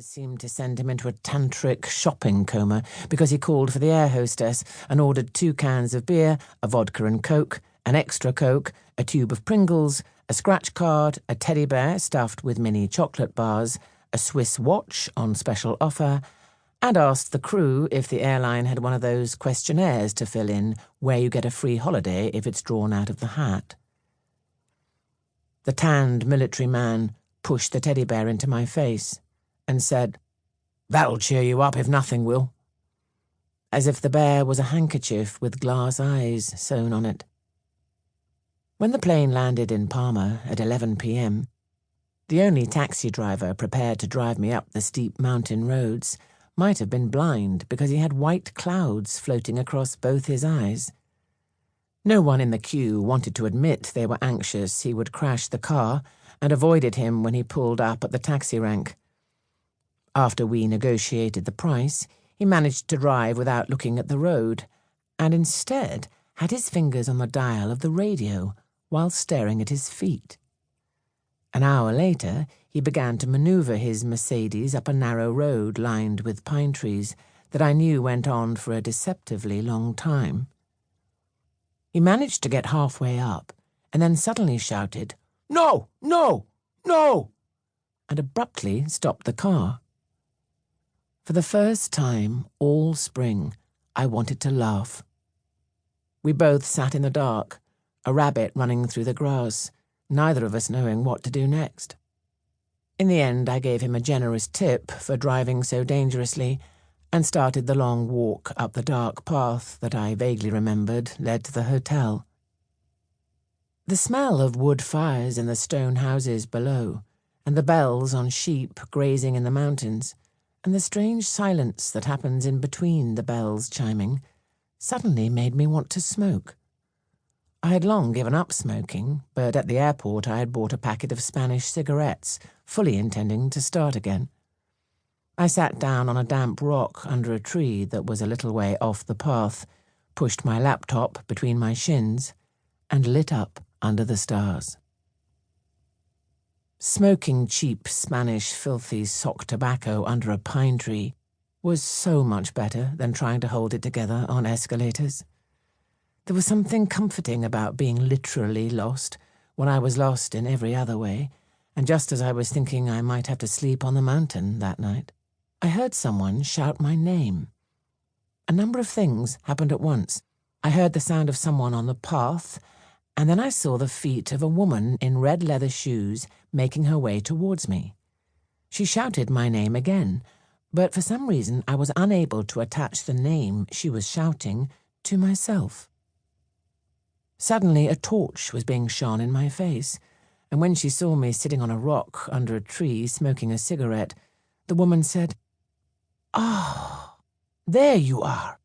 hours seemed to send him into a tantric shopping coma because he called for the air hostess and ordered 2 cans of beer, a vodka and Coke, an extra Coke, a tube of Pringles, a scratch card, a teddy bear stuffed with mini chocolate bars, a Swiss watch on special offer, and asked the crew if the airline had one of those questionnaires to fill in where you get a free holiday if it's drawn out of the hat. The tanned military man pushed the teddy bear into my face and said, "That'll cheer you up if nothing will," as if the bear was a handkerchief with glass eyes sewn on it. When the plane landed in Palma at 11 p.m., the only taxi driver prepared to drive me up the steep mountain roads might have been blind because he had white clouds floating across both his eyes. No one in the queue wanted to admit they were anxious he would crash the car and avoided him when he pulled up at the taxi rank. After we negotiated the price, he managed to drive without looking at the road, and instead had his fingers on the dial of the radio while staring at his feet. An hour later, he began to maneuver his Mercedes up a narrow road lined with pine trees that I knew went on for a deceptively long time. He managed to get halfway up, and then suddenly shouted, "No! No! No!" and abruptly stopped the car. For the first time all spring, I wanted to laugh. We both sat in the dark, a rabbit running through the grass, neither of us knowing what to do next. In the end, I gave him a generous tip for driving so dangerously and started the long walk up the dark path that I vaguely remembered led to the hotel. The smell of wood fires in the stone houses below, and the bells on sheep grazing in the mountains, and the strange silence that happens in between the bells chiming, suddenly made me want to smoke. I had long given up smoking, but at the airport I had bought a packet of Spanish cigarettes, fully intending to start again. I sat down on a damp rock under a tree that was a little way off the path, pushed my laptop between my shins, and lit up under the stars. Smoking cheap Spanish filthy sock tobacco under a pine tree was so much better than trying to hold it together on escalators. There was something comforting about being literally lost when I was lost in every other way, and just as I was thinking I might have to sleep on the mountain that night, I heard someone shout my name. A number of things happened at once. I heard the sound of someone on the path, and then I saw the feet of a woman in red leather shoes making her way towards me. She shouted my name again, but for some reason I was unable to attach the name she was shouting to myself. Suddenly a torch was being shone in my face, and when she saw me sitting on a rock under a tree smoking a cigarette, the woman said, "Ah, there you are."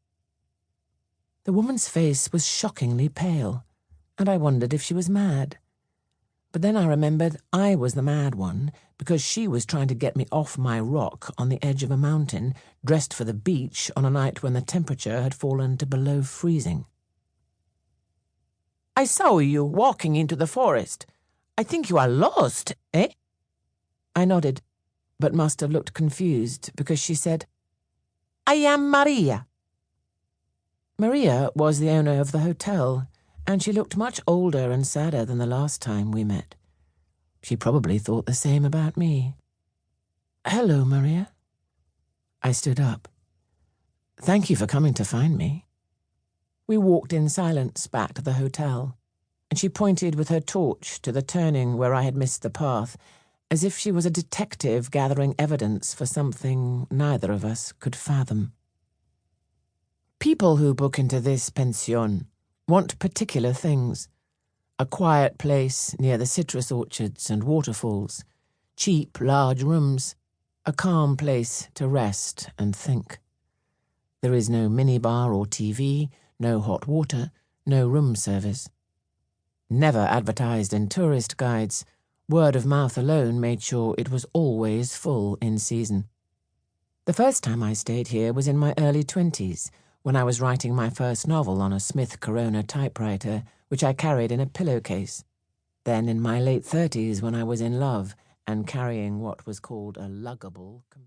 The woman's face was shockingly pale, and I wondered if she was mad. But then I remembered I was the mad one because she was trying to get me off my rock on the edge of a mountain, dressed for the beach on a night when the temperature had fallen to below freezing. "I saw you walking into the forest. I think you are lost, eh?" I nodded, but must have looked confused because she said, "I am Maria." Maria was the owner of the hotel, and she looked much older and sadder than the last time we met. She probably thought the same about me. "Hello, Maria." I stood up. "Thank you for coming to find me." We walked in silence back to the hotel, and she pointed with her torch to the turning where I had missed the path, as if she was a detective gathering evidence for something neither of us could fathom. People who book into this pension want particular things: a quiet place near the citrus orchards and waterfalls, cheap, large rooms, a calm place to rest and think. There is no minibar or TV, no hot water, no room service. Never advertised in tourist guides, word of mouth alone made sure it was always full in season. The first time I stayed here was in my early 20s, when I was writing my first novel on a Smith Corona typewriter, which I carried in a pillowcase. Then in my late 30s when I was in love and carrying what was called a luggable computer.